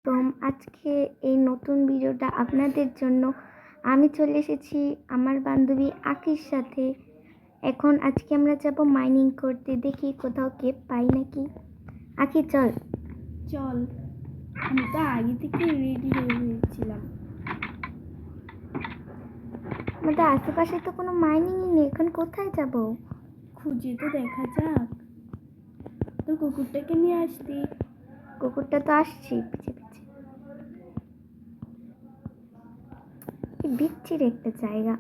আলাইকুম। আজকে এই নতুন ভিডিওটা আপনাদের জন্য আমি চলে এসেছি আমার বান্ধবী আখির সাথে। এখন আজকে আমরা যাব মাইনিং করতে, দেখি কোথাও কেপ পাই নাকি। আখি চল। আমি তো আগে থেকে রেডি হয়ে গিয়েছিলাম। আমাদের আশেপাশে তো কোনো মাইনিংই নেই, এখন কোথায় যাব? খুঁজে তো দেখা যাক। তোর কুকুরটাকে নিয়ে আসতি। কুকুরটা তো আসছি পিছে পিছে। কি বিচ্ছিরি একটা জায়গা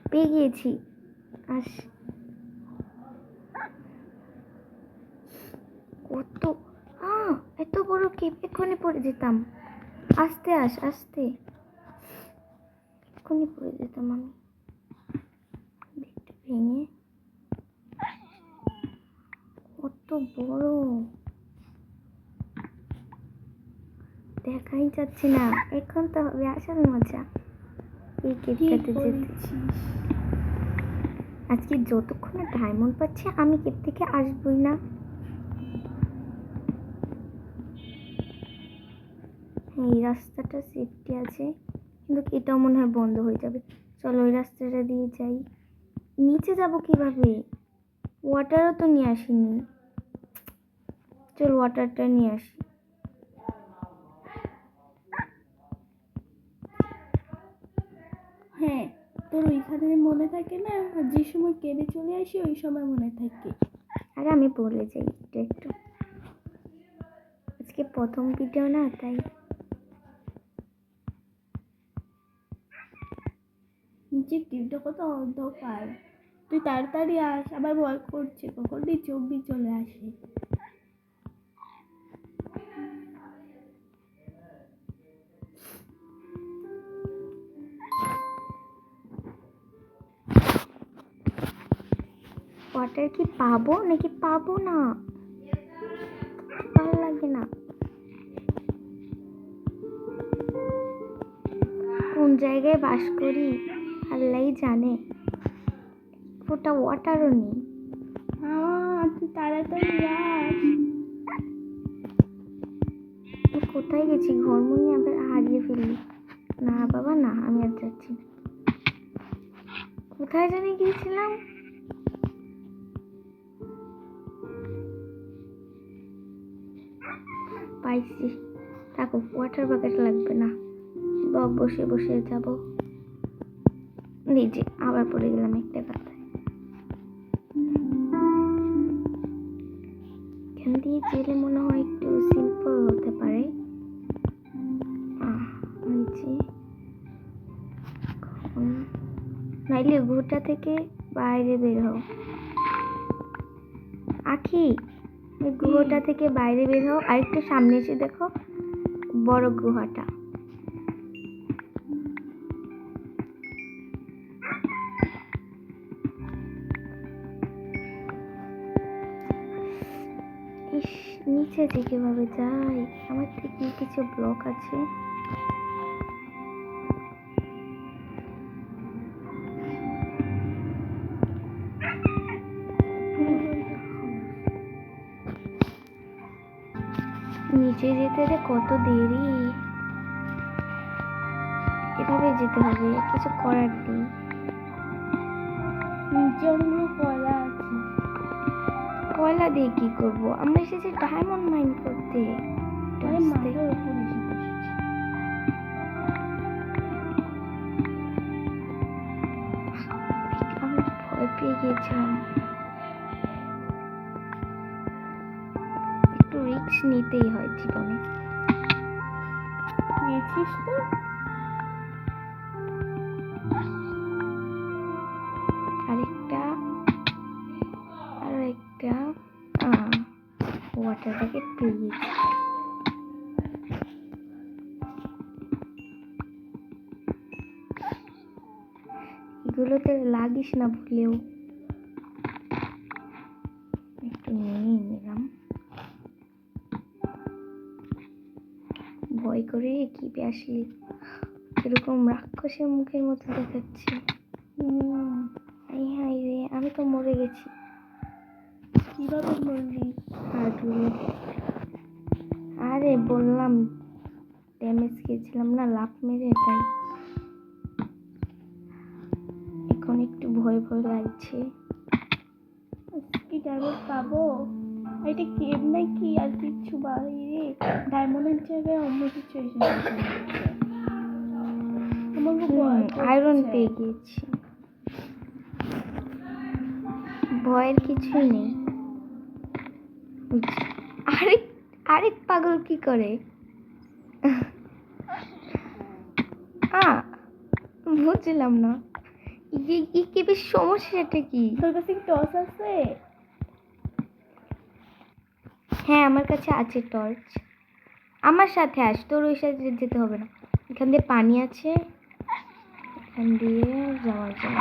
পেয়ে গিয়েছি। কত এত বড় কেপ, এক্ষুনি পড়ে যেতাম। আস্তে আস্তে এক্ষুনি পড়ে যেতাম আমি। ভেঙে কত বড়, দেখাই যাচ্ছে না। এখন তো হবে আসল মজা এই কেপটাতে যেতে। আজকে যতক্ষণ না ডায়মন্ড পাচ্ছে আমি কেপ থেকে আসবই না। এই রাস্তাটা সেফটি আছে, কিন্তু এটাও মনে হয় বন্ধ হয়ে যাবে। চলো ওই রাস্তাটা দিয়ে যাই। নিচে যাব কিভাবে? ওয়াটারও তো নিয়ে আসিনি। চল ওয়াটারটা নিয়ে আসি। হ্যাঁ, তোর ওইখানে মনে থাকে না, যে সময় কেঁদে চলে আসি ওই সময় মনে থাকে। আরে আমি বলে যাই একটু একটু, আজকে প্রথম ভিডিও না তাই। নিচের টিপটা কত অন্ধকার। তুই তাড়াতাড়ি আস, আবার ভয় করছে কখন চব্বি চলে আসে। ওয়াটার কি পাবো নাকি পাবো না ভালো লাগে না। কোন জায়গায় বাস করি আল্লাহ জানে। ওটা ওয়াটারও নেই। তুই তাড়াতাড়ি আস। কোথায় গেছি? ঘরমুনি আবার হারিয়ে ফেললি। না বাবা না, আমি আর যাচ্ছি না। কোথায় জানি গিয়েছিলাম? পাইছি। থাকো, ওয়াটার বাকেট লাগবে না, বসে বসে যাব। নিজে আবার পড়ে গেলাম একটা কথায়। এখান দিয়ে জেলে মনে হয় একটু সিম্পল হতে পারে। নিচে নাইলে গুহা থেকে বাইরে বের হও। আখি, ওই গুহাটা থেকে বাইরে বের হও, আর একটু সামনে এসে দেখো বড় গুহাটা। ইস, নিচে যে কিভাবে যাই? আমার থেকে কিছু ব্লক আছে। নিচে যেতে যে কত দেরি। এভাবে যেতে হবে, কিছু করার নেই। নিচে অনেকগুলো কয়লা আছে। কয়লা দিয়ে কি করবো? আমরা এসেছি ডায়মন্ড মাইন করতে। মাথার উপর এসে বসেছি। আমি ভয় পেয়ে গিয়েছিলাম। একটু রিস্ক নিতেই হয় জীবনে। গেছিস তো? আরেকটা ওয়াটার প্যাকেট পেয়ে গেছি। এগুলোতে লাগিস না ভুলেও। একটু নিয়ে নিলাম, ভয় করে কি আসলি এরকম রাক্ষসের মুখের মতো দেখাচ্ছে। হাই রে, আমি তো মরে গেছি। কিভাবে মরলি? আরে বললাম ড্যামেজ খেয়েছিলাম না লাফ মেরে, তাই এখন একটু ভয় ভয় লাগছে। কি ডায়মন্ড পাবো? এটা কেভ নাকি আর কিচ্ছু বাইরে? ডায়মন্ডের জায়গায় অন্য কিছু এসে গেছে। আমার খুব ভয় আয়রন করছে। পেয়ে গিয়েছি, ভয়ের কিছুই নেই। আরেক আরেক পাগল কি করে? বুঝলাম না কি বেশ সমস্যাটা কি? তোর কাছে কি টর্চ আছে? হ্যাঁ আমার কাছে আছে টর্চ। আমার সাথে আস, তোর ওই সাইডে যেতে হবে না। এখান দিয়ে পানি আছে, এখান দিয়ে যাওয়া যায়।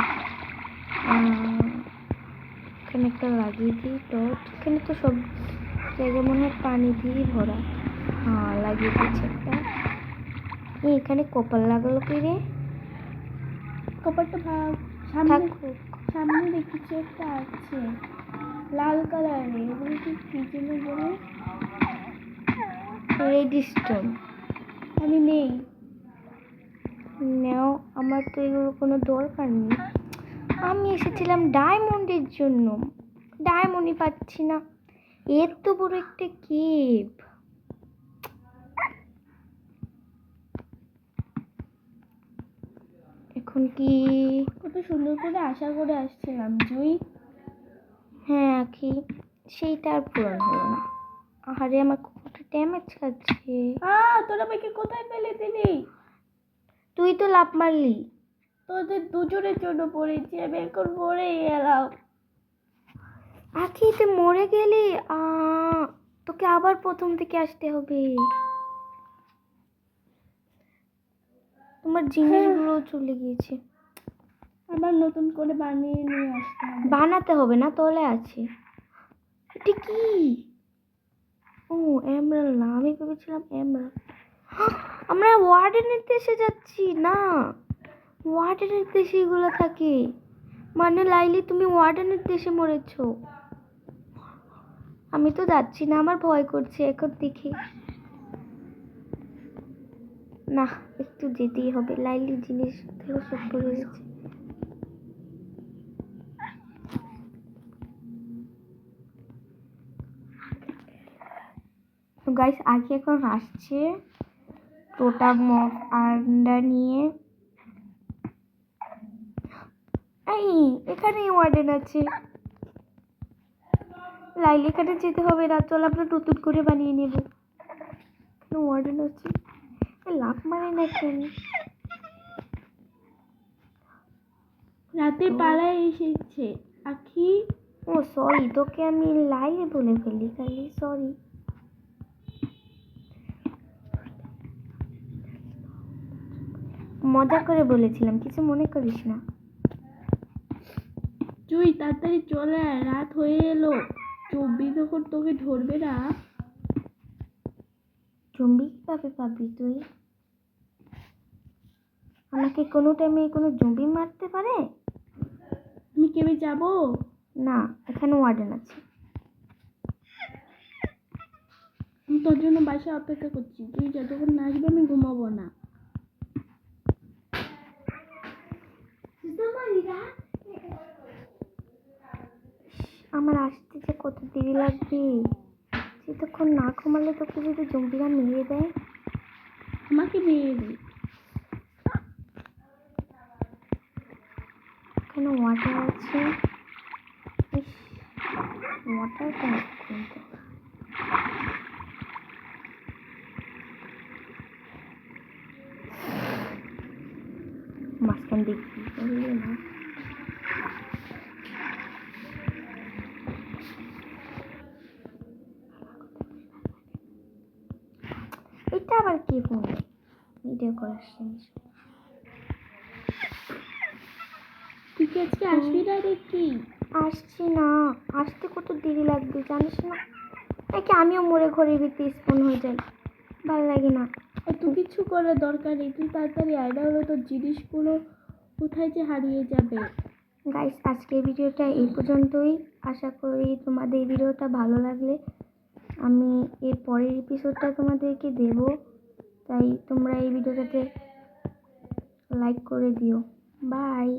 এখানে একটা লাগিয়ে দিই টর্চ। এখানে তো সব জায়গায় মনে হয় পানি দিয়ে ভরা। হ্যাঁ লাগিয়ে দিচ্ছি একটা। এখানে কপাল লাগালো কি রে? কপারটা ভাগ। সামনে থাকুক। সামনে দেখছি একটা আছে লাল কালারের, এগুলো কি জন্য বলে? রেডস্টোন। আমি নেই। নাও, আমার তো এগুলো কোনো দরকার নেই। আমি এসেছিলাম ডায়মন্ডের জন্য, ডায়মন্ডই পাচ্ছি না। এত বড় একটা কেভ। এখন কি? কত সুন্দর করে আশা করে আসছিলাম জুই। হ্যাঁ আখি, সেইটা আর পূরণ হলো না। আরে আমার কুকুরটা ড্যামেজ খাচ্ছে। তোরা আমাকে কোথায় ফেলে দিলি? তুই তো লাফ মারলি। তোদের দুজনের জন্য পড়েছি, আমি এখন মরে গেলাম। আখি তুই মরে গেলি। তোকে আবার প্রথম থেকে আসতে হবে। তোমার জিনিসগুলো চলে গিয়েছে। আবার নতুন করে বানিয়ে নিয়ে আসতে হবে। বানাতে হবে না, তলে আছে। এটা কি? ও এমরাল্ড না, আমি ভেবেছিলাম এমরাল্ড। আমরা ওয়ার্ডেনের দেশে যাচ্ছি না, ওয়ার্ডেনের দেশে এগুলো থাকে। মানে লাইলি তুমি ওয়ার্ডেনের দেশে মরেছো। আমি তো যাচ্ছি না, আমার ভয় করছে এখন দেখে। না একটু যেতেই হবে, লাইলি জিনিস সব পড়ে গেছে। তো গাইস আগে এখন আসছে টোটাম অফ আন্ডার নিয়ে। এই এখানে ওয়ার্ডেন আছে। লাইলি এখানে যেতে হবে না, চল আমরা নতুন করে বানিয়ে নেব। এখানে ওয়ার্ডেন আছে, লাভ মানে না কেন? রাতে পাড়ায় এসেছে আখি। ও সরি, তোকে আমি লাইলে বলে ফেলি খালি, সরি। মজা করে বলেছিলাম, কিছু মনে করিস না। তুই তাড়াতাড়ি চলে আয়, রাত হয়ে এলো। চব্বি যখন তোকে ধরবে না। জম্বি কিভাবে পাবি তুই? আমাকে কোনো টাইমে কোনো জম্বি মারতে পারে? আমি কেবে যাব? না, এখানে ওয়ার্ডেন আছে। আমি তোর জন্য বাসায় অপেক্ষা করছি, তুই যতক্ষণ না আসবে আমি ঘুমাবো না। আমার আসতে যে কত দেরি লাগবে, যতক্ষণ না ঘুমালে তোকে যদি জম্বিরা মেরে দেয়। আমাকে মেরে দিই। এখানে ওয়াটার আছে। ওয়াটার কিন্তু মাঝখান দেখি না। এটা আবার কি ফোন ভিডিও করার জিনিস? তুই কি আজকে আসবি না দেখি? আসছি না, আসতে কত দেরি লাগবে জানিস না? নাকি আমিও মরে ঘরে ভিতরে স্পন হয়ে যাই, ভালো লাগে না। এত কিছু করার দরকার নেই, তুই তাড়াতাড়ি আয়, না হলে তোর জিনিসগুলো কোথায় যে হারিয়ে যাবে। গাইস আজকের ভিডিওটা এই পর্যন্তই। আশা করি তোমাদের ভিডিওটা ভালো লাগলে আমি এর পরের এপিসোডটা তোমাদেরকে দেব। তাই তোমরা এই ভিডিওটাতে লাইক করে দিও। বাই।